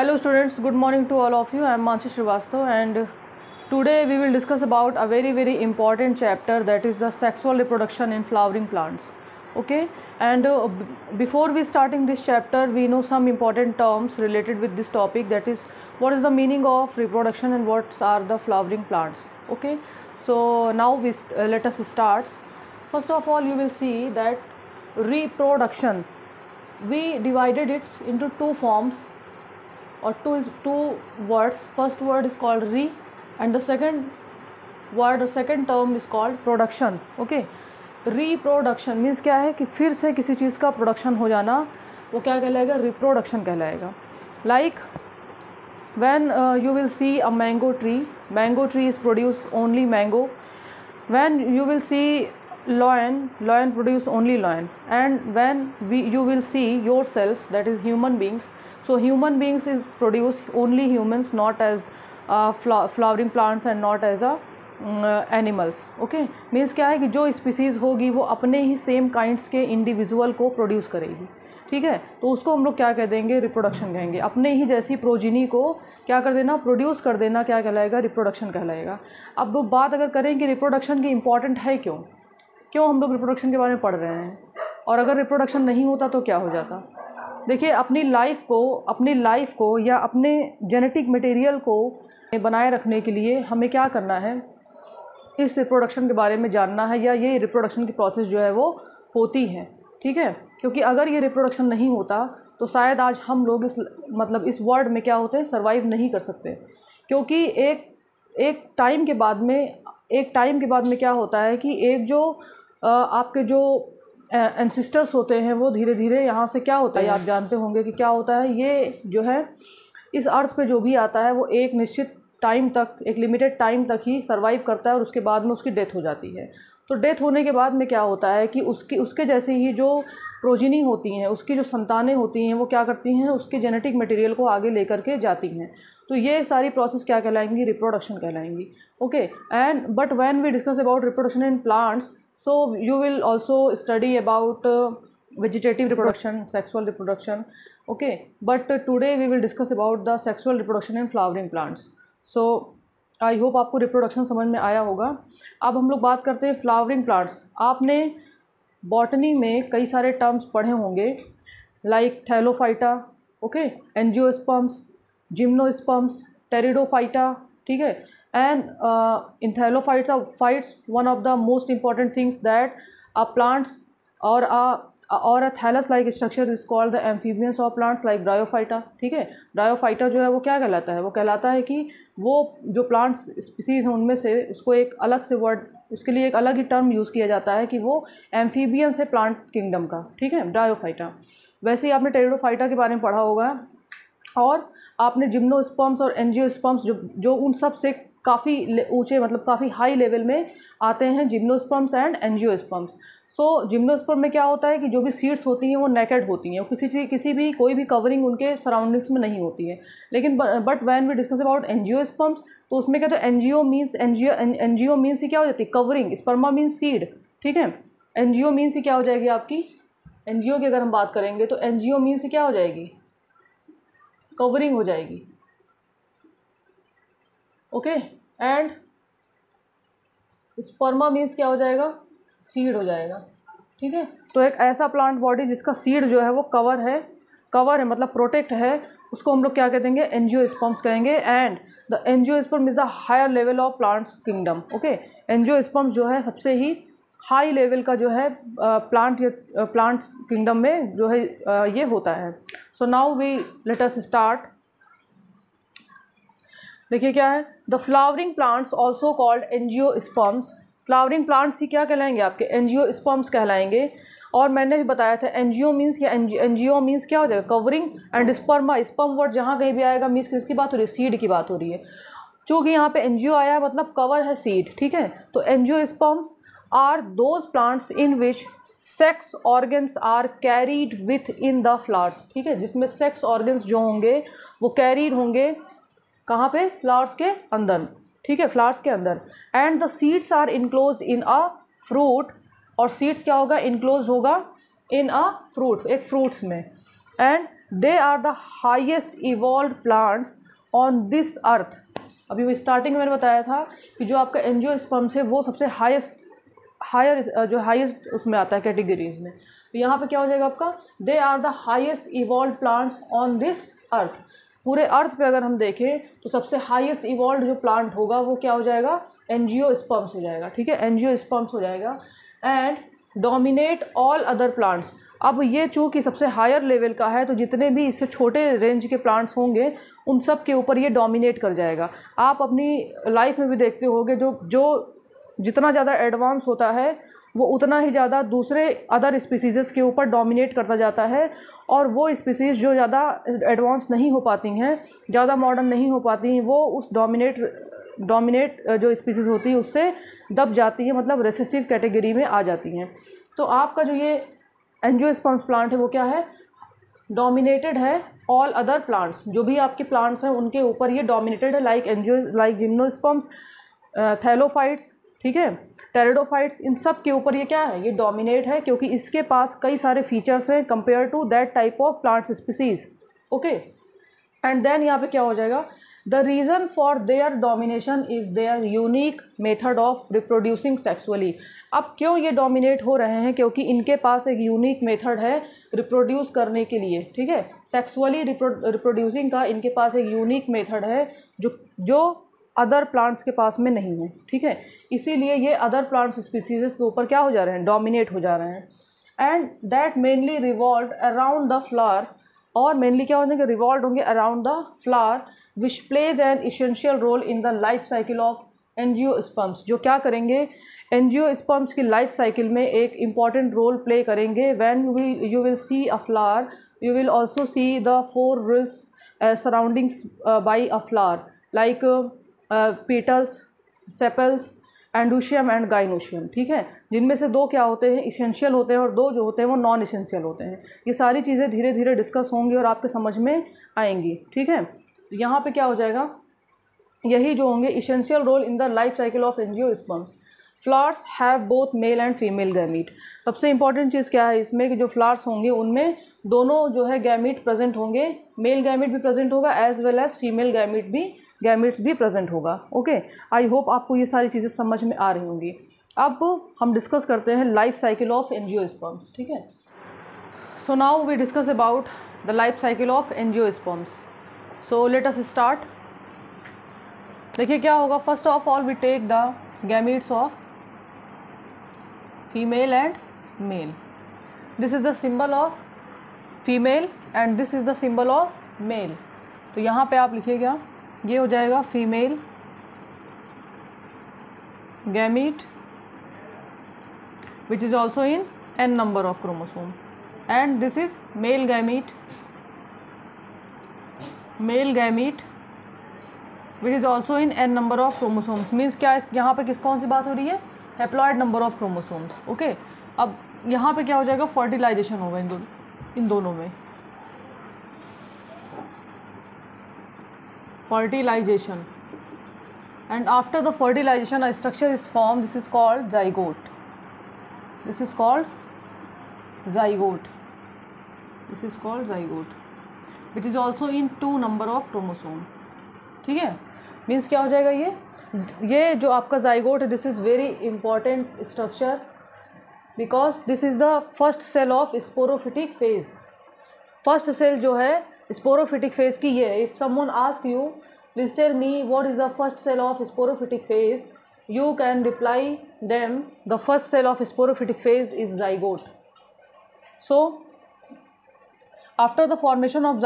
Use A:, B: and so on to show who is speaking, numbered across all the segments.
A: Hello students, good morning to all of you. I am Mansi Srivastav and today we will discuss about a very important chapter, that is the sexual reproduction in flowering plants. Okay, and before we starting this chapter, we know some important terms related with this topic, that is what is the meaning of reproduction and what are the flowering plants. Okay, so now let us start. First of all, you will see that reproduction, we divided it into two forms or two words. First word is called re and the second word or second term is called production. Okay, reproडक्शन means क्या है कि फिर से किसी चीज़ का production हो जाना, वो क्या कहलाएगा, रिप्रोडक्शन कहलाएगा. Like when you will see a mango tree is produce only mango. When you will see lion produce only lion. And when you will see yourself, that is human beings, so human beings is produce only humans, not as flowering plants and not as a animals. Okay, means क्या है कि जो species होगी वो अपने ही same kinds के individual को produce करेगी. ठीक है, तो उसको हम लोग क्या कह देंगे, रिप्रोडक्शन कहेंगे. अपने ही जैसी प्रोजिनी को क्या कर देना, प्रोड्यूस कर देना, क्या कहलाएगा, रिप्रोडक्शन कहलाएगा. अब वो बात अगर करें कि रिप्रोडक्शन की इम्पॉर्टेंट है, क्यों हम लोग रिप्रोडक्शन के बारे में पढ़ रहे हैं, और अगर रिप्रोडक्शन नहीं होता तो क्या हो जाता. देखिए, अपनी लाइफ को या अपने जेनेटिक मटेरियल को बनाए रखने के लिए हमें क्या करना है, इस रिप्रोडक्शन के बारे में जानना है, या ये रिप्रोडक्शन की प्रोसेस जो है वो होती है. ठीक है, क्योंकि अगर ये रिप्रोडक्शन नहीं होता तो शायद आज हम लोग इस वर्ल्ड में क्या होते, सर्वाइव नहीं कर सकते. क्योंकि एक टाइम के बाद में क्या होता है कि एक जो आपके जो एंसिस्टर्स होते हैं वो धीरे धीरे यहाँ से क्या होता है, आप जानते होंगे कि क्या होता है, ये जो है इस अर्थ पे जो भी आता है वो एक निश्चित टाइम तक, एक लिमिटेड टाइम तक ही सर्वाइव करता है और उसके बाद में उसकी डेथ हो जाती है. तो डेथ होने के बाद में क्या होता है कि उसके जैसे ही जो प्रोजिनी होती हैं, उसकी जो संतानें होती हैं, वो क्या करती हैं, उसके जेनेटिक मटेरियल को आगे लेकर के जाती हैं. तो ये सारी प्रोसेस क्या कहलाएंगी, रिप्रोडक्शन कहलाएंगी. Okay, and but when we discuss about reproduction in plants, so you will also study about vegetative reproduction, sexual reproduction. Okay, but today we will discuss about the sexual reproduction in flowering plants. So I hope आपको reproduction समझ में आया होगा. अब हम लोग बात करते हैं फ्लावरिंग प्लांट्स. आपने बॉटनी में कई सारे टर्म्स पढ़े होंगे, like Thallophyta, okay, angiosperms, gymnosperms, pteridophyta. ठीक है, and in thallophytes one of the most important things that a plants or a thallus like structure is called the amphibians of plants like bryophyta. ठीक है, bryophyta जो है वो क्या कहलाता है, वो कहलाता है कि वो जो प्लांट्स स्पीसीज़ हैं उनमें से उसको एक अलग से वर्ड, उसके लिए एक अलग ही टर्म यूज़ किया जाता है कि वो एम्फीबियंस है प्लांट किंगडम का. ठीक है, ब्रायोफाइटा. वैसे ही आपने टेरिडोफाइटा के बारे में पढ़ा होगा, और आपने जिम्नोस्पर्म्स और एंजियोस्पर्म्स जो उन सब से काफ़ी ऊंचे, काफ़ी हाई लेवल में आते हैं, gymnosperms and angiosperms. So gymnosperm में क्या होता है कि जो भी सीड्स होती हैं वो नेकेड होती हैं, कोई भी कवरिंग उनके सराउंडिंग्स में नहीं होती है. लेकिन but when we discuss about angiosperms, तो उसमें क्या, तो एंजियो मीन्स ही क्या हो जाती है, कवरिंग. स्पर्मा means seed. ठीक है, एंजियो मीन्स ही क्या हो जाएगी आपकी, एंजियो की अगर हम बात करेंगे तो एंजियो मीन्स ही क्या हो जाएगी, कवरिंग हो जाएगी. ओके, एंड स्पर्मा मीन्स क्या हो जाएगा, सीड हो जाएगा. ठीक है, तो एक ऐसा प्लांट बॉडी जिसका सीड जो है वो कवर है मतलब प्रोटेक्ट है, उसको हम लोग क्या कह देंगे, एंजियोस्पर्म्स कहेंगे. And the angiosperm is the higher level of plants kingdom. Okay, angiosperms जो है सबसे ही हाई लेवल का जो है प्लांट्स किंगडम में जो है ये होता है. So now we let us start. देखिए क्या है, the flowering plants also called angiosperms. Flowering plants ही क्या कहलाएंगे, आपके एंजियोस्पर्म्स कहलाएंगे. और मैंने भी बताया था एंजियो मीन्स या एंजियो मीन्स क्या हो जाएगा, कवरिंग. एंड स्पर्म वर्ड जहाँ कहीं भी आएगा मीन्स किसकी बात हो रही है, सीड की बात हो रही है. चूँकि यहाँ पे एंजियो आया है मतलब कवर है, सीड. ठीक है, तो angiosperms are those plants in which sex organs are carried within the flowers. ठीक है, जिसमें सेक्स ऑर्गन्स जो होंगे वो कैरीड होंगे कहाँ पे, फ्लावर्स के अंदर. ठीक है, फ्लावर्स के अंदर. And the seeds are enclose in a fruit, और सीड्स क्या होगा, इनक्लोज होगा इन अ फ्रूट, एक फ्रूट्स में. And they are the highest evolve plants on this earth. अभी स्टार्टिंग में मैंने बताया था कि जो आपका एंजियोस्पर्म्स है वो सबसे हाईएस्ट उसमें आता है कैटेगरीज में। तो यहाँ पे क्या हो जाएगा आपका, they are the highest evolve plants on this earth. पूरे अर्थ पे अगर हम देखें तो सबसे हाईएस्ट इवॉल्व जो प्लांट होगा वो क्या हो जाएगा, एंजियोस्पर्म्स हो जाएगा। ठीक है, एंजियोस्पर्म्स हो जाएगा and dominate all other plants. अब ये चूँकि सबसे हायर लेवल का है तो जितने भी इससे छोटे रेंज के प्लांट्स होंगे उन सब के ऊपर ये डोमिनेट कर जाएगा। आप अपनी लाइफ में भी देखते होंगे जो जितना ज़्यादा एडवांस होता है वो उतना ही ज़्यादा दूसरे अदर स्पीसीज़ के ऊपर डोमिनेट करता जाता है, और वो स्पीसीज़ जो ज़्यादा एडवांस नहीं हो पाती हैं, ज़्यादा मॉडर्न नहीं हो पाती हैं, वो उस डोमिनेट जो स्पीसीज़ होती है उससे दब जाती है, मतलब रिसेसिव कैटेगरी में आ जाती हैं। तो आपका जो ये एंजियोस्पर्म्स प्लांट है वो क्या है, डोमिनेटेड है ऑल अदर प्लांट्स। जो भी आपके प्लांट्स हैं उनके ऊपर ये डोमिनेटेड है, लाइक जिम्नोस्पर्म्स, थैलोफाइट्स, ठीक है, टेरिडोफाइट्स, इन सब के ऊपर ये क्या है, ये डोमिनेट है, क्योंकि इसके पास कई सारे फीचर्स हैं compare to that type of plants species. Okay, and then यहाँ पे क्या हो जाएगा, the reason for their domination is their unique method of reproducing sexually. अब क्यों ये डोमिनेट हो रहे हैं, क्योंकि इनके पास एक यूनिक मेथड है रिप्रोड्यूस करने के लिए। ठीक है, सेक्सुअली रिप्रोड्यूसिंग का इनके पास एक यूनिक मेथड है जो अदर प्लांट्स के पास में नहीं है। ठीक है, इसीलिए ये अदर प्लांट्स स्पीसीज़ के ऊपर क्या हो जा रहे हैं, डोमिनेट हो जा रहे हैं। And that mainly revolve around the flower, और मेनली क्या हो जाएंगे, रिवॉल्व होंगे around the flower, which plays an essential role in the life cycle of angiosperms. जो क्या करेंगे, एंजियोस्पर्म्स की लाइफ साइकिल में एक इम्पॉर्टेंट रोल प्ले करेंगे। When you will see a flower, you will also see the 4 whorls surroundings by a flower, like petals, sepals, androecium and gynoecium. ठीक है, जिनमें से 2 क्या होते हैं, इसेंशियल होते हैं, और 2 जो होते हैं वो नॉन इसेंशियल होते हैं। ये सारी चीज़ें धीरे धीरे डिस्कस होंगी और आपके समझ में आएंगी। ठीक है, यहाँ पे क्या हो जाएगा, यही जो होंगे essential role in the life cycle of angiosperms. Flowers have both male and female gamete. सबसे इंपॉर्टेंट चीज़ क्या है इसमें कि जो फ्लावर्स होंगे उनमें दोनों जो है गैमीट प्रेजेंट होंगे, मेल गैमीट भी प्रेजेंट होगा as well as female gametes भी प्रेजेंट होगा। ओके, आई होप आपको ये सारी चीज़ें समझ में आ रही होंगी। अब हम डिस्कस करते हैं लाइफ साइकिल ऑफ एंजियोस्पर्म्स। ठीक है, so now we discuss about the life cycle of angiosperms. So let us start. देखिए क्या होगा, first of all we take the gametes of female and male. This is the symbol of female and this is the symbol of male. तो यहाँ पे आप लिखिएगा, ये हो जाएगा female gamete which is also in n number of chromosome, and this is male gamete which is also in n number of chromosomes. Means क्या, यहाँ पे कौन सी बात हो रही है, haploid number of chromosomes. Okay, अब यहाँ पे क्या हो जाएगा, फर्टिलाइजेशन होगा इन दोनों में, fertilization, and after the fertilization a structure is formed. This is called zygote. This is called zygote, which is also in 2 number of chromosome. ठीक है, मीन्स क्या हो जाएगा, ये जो आपका zygote है, this is very important structure because this is the first cell of sporophytic phase. First cell जो है स्पोरोफिटिक फेज की ये। If someone ask you please tell me what is the first cell of sporophytic phase, you can reply them the first cell of sporophytic phase is zygote. So after the formation of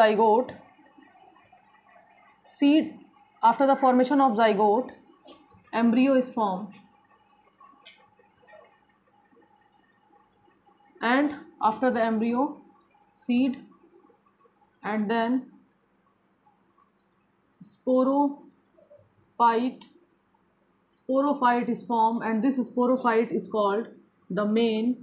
A: zygote, embryo is formed, and after the embryo, seed, and then sporophyte is formed, and this sporophyte is called the main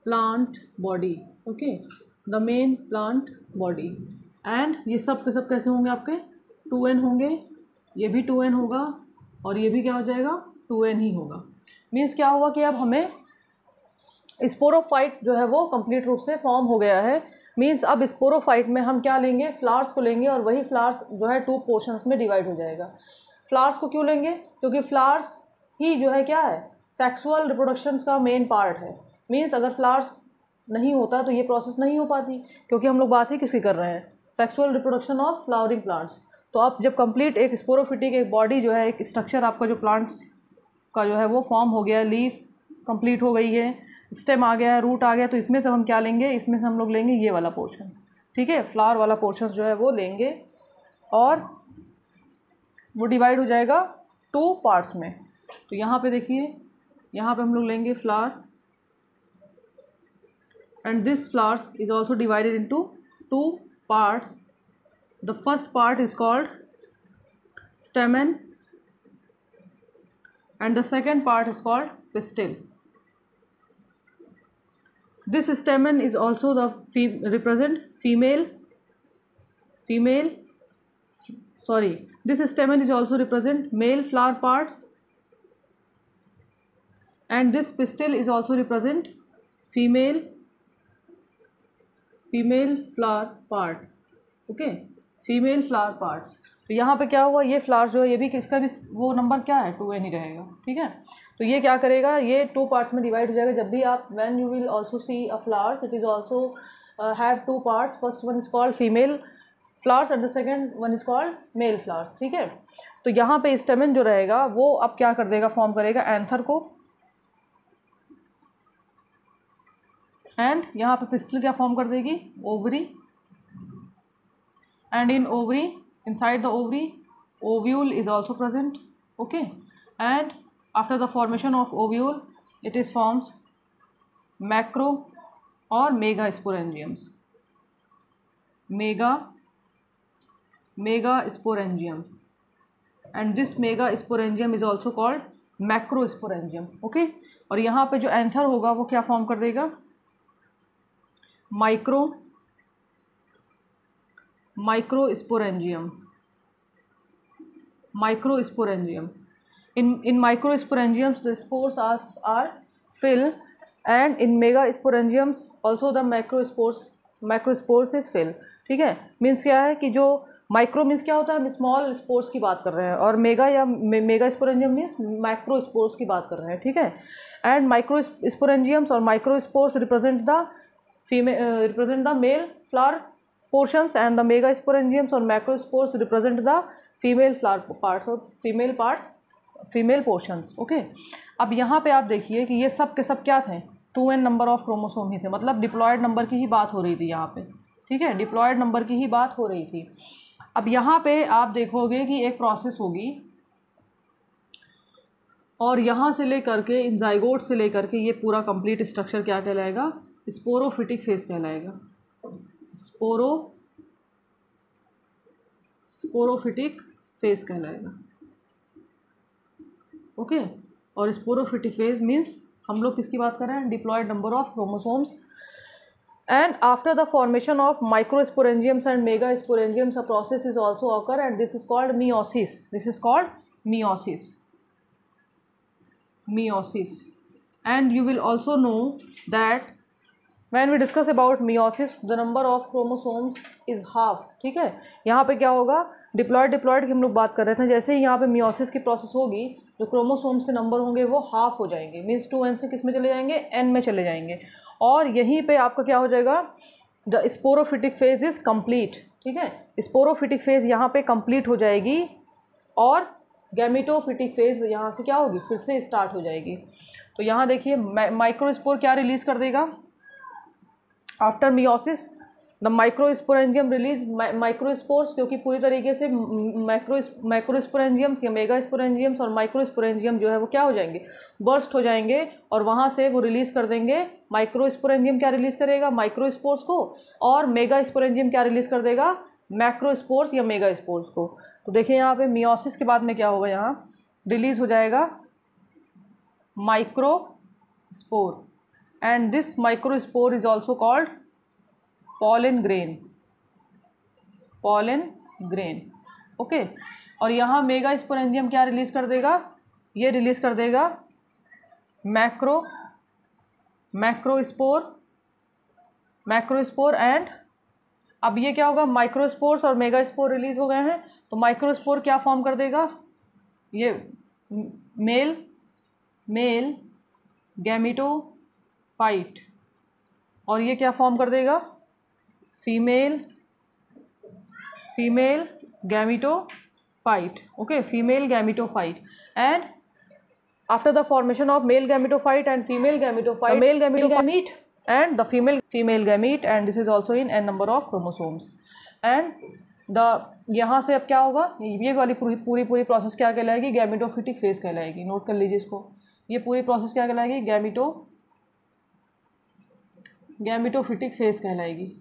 A: plant body. Okay, the main plant body. and ये सब के सब कैसे होंगे, आपके 2n होंगे, ये भी 2n होगा और ये भी क्या हो जाएगा 2n ही होगा। मीन्स क्या होगा कि अब हमें स्पोरोफाइट जो है वो कंप्लीट रूप से फॉर्म हो गया है। मीन्स अब स्पोरोफाइट में हम क्या लेंगे, फ्लावर्स को लेंगे और वही फ्लावर्स जो है 2 पोर्शंस में डिवाइड हो जाएगा। फ्लावर्स को क्यों लेंगे, क्योंकि फ्लावर्स ही जो है क्या है, सेक्सुअल रिप्रोडक्शंस का मेन पार्ट है। मीन्स अगर फ्लावर्स नहीं होता तो ये प्रोसेस नहीं हो पाती, क्योंकि हम लोग बात ही किसकी कर रहे हैं, sexual reproduction of flowering plants. तो आप जब कंप्लीट एक स्पोरोफिटिक एक बॉडी जो है, एक स्ट्रक्चर आपका जो प्लांट्स का जो है वो फॉर्म हो गया, लीफ कंप्लीट हो गई है, स्टेम आ गया है, रूट आ गया, तो इसमें से हम क्या लेंगे, इसमें से हम लोग लेंगे ये वाला पोर्शन, ठीक है, फ्लावर वाला पोर्शन जो है वो लेंगे और वो डिवाइड हो जाएगा 2 पार्ट्स में। तो यहाँ पे देखिए, यहाँ पे हम लोग लेंगे flower and this flowers is also divided into 2 parts. The first part is called stamen and the second part is called pistil. This stamen is also the represent this stamen is also represent male flower parts and this pistil is also represent female flower part, okay, female flower parts. तो यहाँ पे क्या हुआ, ये flowers जो है ये भी किसका भी वो नंबर क्या है 2n ही रहेगा, ठीक है। तो ये क्या करेगा, ये 2 पार्ट्स में डिवाइड हो जाएगा। जब भी आप when you will also C a flowers it is also have 2 parts, first one is called female flowers and the second one is called male flowers, ठीक है। तो यहाँ पे स्टेमेन जो रहेगा वो अब क्या कर देगा, फॉर्म करेगा एंथर को, एंड यहाँ पे पिस्टल क्या फॉर्म कर देगी, ovary, and in ovary, inside the ovary ovule is also present, okay, and after the formation of ovule it is forms macro और megasporangiums, megasporangium, and this megasporangium is also called macrosporangium, okay. और यहाँ पे जो anther होगा वो क्या form कर देगा, microsporangium. In microsporangiums the spores are fill, and in megasporangiums also the macrospores is fill, ठीक है। मीन्स क्या है कि जो माइक्रो मीन्स क्या होता है, हम स्मॉल स्पोर्स की बात कर रहे हैं, और मेगा या मेगास्पोरेंजियम मीन्स मैक्रो स्पोर्स की बात कर रहे हैं, ठीक है। एंड माइक्रोस्पोरेंजियम्स और microspores represent the male flower portions and the megasporangiums or macrospores represent the female flower parts or female portions, okay। अब यहाँ पे आप देखिए कि ये सब के सब क्या थे, 2n नंबर ऑफ क्रोमोसोम ही थे, मतलब डिप्लॉयड नंबर की ही बात हो रही थी यहाँ पे, ठीक है, डिप्लॉयड नंबर की ही बात हो रही थी। अब यहाँ पे आप देखोगे कि एक प्रोसेस होगी और यहाँ से लेकर के इन जाइगोट से लेकर के ये पूरा कंप्लीट स्ट्रक्चर क्या कहलाएगा, स्पोरोफिटिक फेज कहलाएगा, स्पोरोफिटिक फेज कहलाएगा, ओके। और स्पोरोफिटिक फेज मीन्स हम लोग किसकी बात कर रहे हैं, diploid number of chromosomes. And after the formation of microsporangiums and megasporangiums a process is also occur and this is called meiosis. And you will also know that when we discuss about meiosis the number of chromosomes is half, ठीक है। यहाँ पे क्या होगा, diploid की हम लोग बात कर रहे थे, जैसे ही यहाँ पे meiosis की प्रोसेस होगी जो क्रोमोसोम्स के नंबर होंगे वो हाफ हो जाएंगे, मीन्स 2n से किस में चले जाएंगे, n में चले जाएंगे, और यहीं पे आपका क्या हो जाएगा, the sporophytic phase is complete, ठीक है। स्पोरोफिटिक फेज यहाँ पे कंप्लीट हो जाएगी और गैमेटोफिटिक फेज यहाँ से क्या होगी, फिर से स्टार्ट हो जाएगी। तो यहाँ देखिए माइक्रोस्पोर क्या रिलीज़ कर देगा, after meiosis the microsporangium release microspores, क्योंकि पूरी तरीके से मैक्रोस्पोरेंजियम्स या मेगास्पोरेंजियम्स और माइक्रोस्पोरेंजियम जो है वो क्या हो जाएंगे, बर्स्ट हो जाएंगे, और वहाँ से वो रिलीज़ कर देंगे, माइक्रोस्पोरेंजियम क्या रिलीज़ करेगा, माइक्रोस्पोर्स को, और मेगास्पोरेंजियम क्या रिलीज़ कर देगा, मैक्रोस्पोर्स या मेगास्पोर्स को। तो देखिए यहाँ पे मियोसिस के बाद में क्या होगा, यहाँ रिलीज़ हो जाएगा microspore, and this microspore is also called pollen grain, okay. और यहाँ मेगास्पोरेंजियम क्या रिलीज़ कर देगा, ये रिलीज़ कर देगा मैक्रोस्पोर एंड अब ये क्या होगा, माइक्रोस्पोर्स और मेगास्पोर रिलीज हो गए हैं। तो माइक्रोस्पोर क्या फॉर्म कर देगा, ये मेल गैमिटोफाइट, और ये क्या फॉर्म कर देगा, female gametophyte. Okay, female gametophyte. And after the formation of male gametophyte and female gametophyte, the male gamete and the female gamete, and this is also in n number of chromosomes. and the यहाँ से अब क्या होगा, ये वाली पूरी process क्या कहलाएगी, गैमेटोफिटिक फेज कहलाएगी। नोट कर लीजिए इसको, ये पूरी प्रोसेस क्या कहलाएगी, गैमेटोफिटिक फेज कहलाएगी,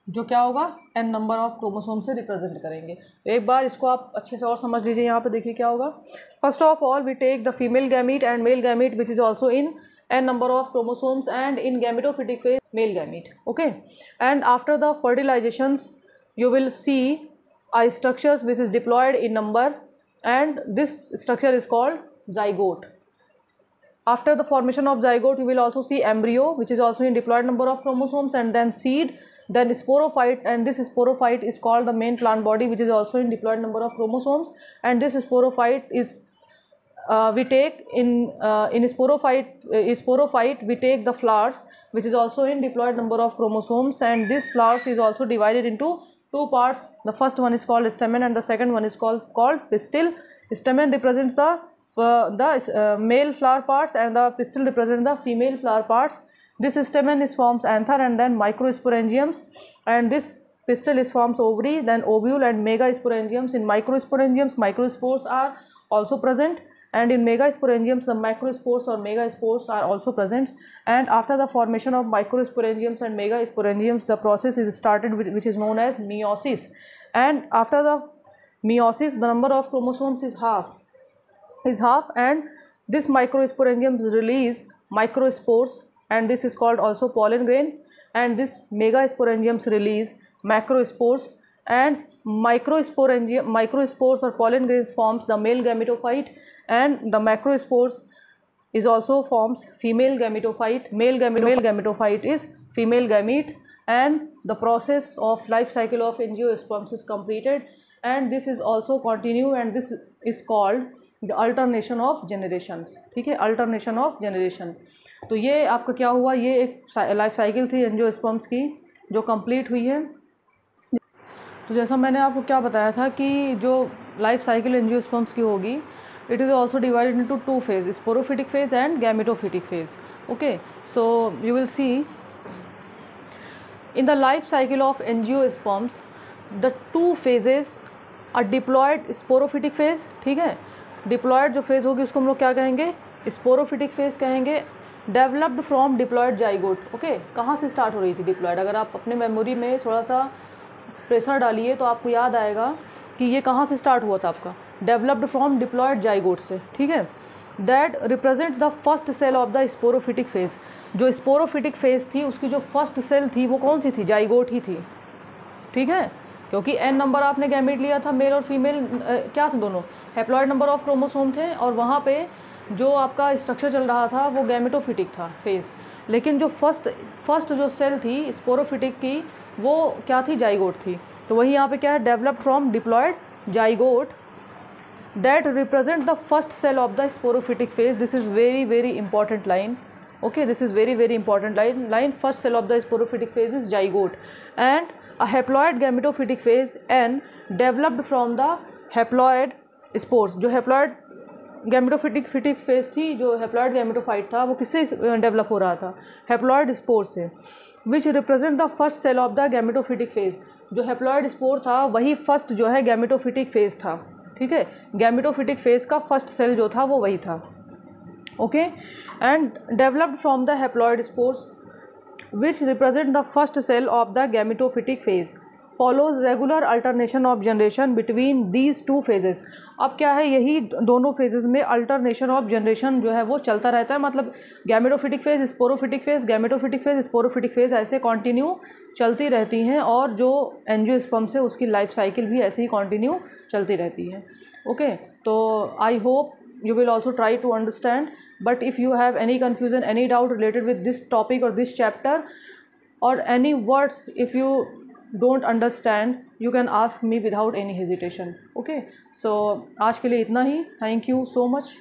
A: जो क्या होगा n नंबर ऑफ क्रोमोसोम से रिप्रेजेंट करेंगे। तो एक बार इसको आप अच्छे से और समझ लीजिए। यहाँ पे देखिए क्या होगा, first of all we take the female gamete and male gamete which is also in n number of chromosomes and in gametophytic phase male gamete. Okay, and after the fertilizations you will see a structures which is diploid in number, and this structure is called zygote. After the formation of zygote you will also see embryo which is also in diploid number of chromosomes, and then seed, then sporophyte, and this sporophyte is called the main plant body which is also in diploid number of chromosomes. And this sporophyte is we take in sporophyte we take the flowers which is also in diploid number of chromosomes, and this flowers is also divided into two parts. The first one is called stamen and the second one is called pistil. Stamen represents the male flower parts and the pistil represents the female flower parts. This stamen is forms anther and then microsporangiums, and this pistil is forms ovary, then ovule and megasporangiums. In microsporangiums microspores are also present, and in megasporangiums the macrospores or megaspores are also present. And after the formation of microsporangiums and megasporangiums the process is started which is known as meiosis. And after the meiosis the number of chromosomes is half, and this microsporangiums release microspores, and this is called also pollen grain, and this megasporangiums release macrospores, and microspores or pollen grains forms the male gametophyte, and the macrospores is also forms female gametophyte. Male gametophyte is female gametes, and the process of life cycle of angiosperms is completed, and this is also continue, and this is called the alternation of generations. ठीक है, alternation of generation. तो ये आपका क्या हुआ, ये एक life cycle थी एंजियोस्पर्म्स की जो कंप्लीट हुई है। तो जैसा मैंने आपको क्या बताया था कि जो लाइफ साइकिल एंजियोस्पर्म्स की होगी, it is also divided into two phases, sporophytic phase and gametophytic phase. Okay, so you will see in the life cycle of angiosperms the two phases are diploid sporophytic phase. ठीक है, diploid जो phase होगी उसको हम लोग क्या कहेंगे, sporophytic phase कहेंगे, developed from diploid zygote. Okay, कहाँ से स्टार्ट हो रही थी डिप्लॉयड, अगर आप अपने मेमोरी में थोड़ा सा प्रेशर डालिए तो आपको याद आएगा कि ये कहाँ से स्टार्ट हुआ था आपका, डेवलप्ड फ्रॉम डिप्लॉयड जाइगोट से. ठीक है, that represent the first cell of the sporophytic phase. जो स्पोरोफिटिक फेज़ थी उसकी जो फर्स्ट सेल थी वो कौन सी थी, जाइगोट ही थी. ठीक है, क्योंकि n नंबर आपने गैमेट लिया था, मेल और फीमेल क्या थे दोनों, हैप्लॉइड नंबर ऑफ क्रोमोसोम थे, और वहाँ पे जो आपका स्ट्रक्चर चल रहा था वो गैमेटोफिटिक था फेज़. लेकिन जो फर्स्ट जो सेल थी स्पोरोफिटिक की वो क्या थी, जाइगोट थी. तो वही यहाँ पे क्या है, developed from diploid zygote that represent the first cell of the sporophytic phase. This is very very important line. Okay, this is very very important line. First cell of the sporophytic phase is zygote, and a haploid gametophytic phase N developed from the haploid spores. जो haploid gametophytic phase थी, जो haploid gametophyte था, वो किससे develop हो रहा था, haploid spore से, which represent the first cell of the gametophytic phase. जो haploid spore था वही फर्स्ट जो है gametophytic phase था. ठीक है, gametophytic phase का फर्स्ट सेल जो था वो वही था. Okay, and developed from the haploid spores which represent the first cell of the gametophytic phase. Follows regular alternation of generation between these two phases. अब क्या है, यही दोनों phases में alternation of generation जो है वो चलता रहता है. मतलब gametophytic phase, sporophytic phase, gametophytic phase, sporophytic phase ऐसे continue चलती रहती हैं, और जो एंजियोस्पर्म्स है उसकी लाइफ साइकिल भी ऐसे ही continue चलती रहती है. ओके, तो I hope you will also try to understand. But if you have any confusion, any doubt related with this topic or this chapter, or any words if you don't understand, you can ask me without any hesitation. Okay, so आज के लिए इतना ही. Thank you so much.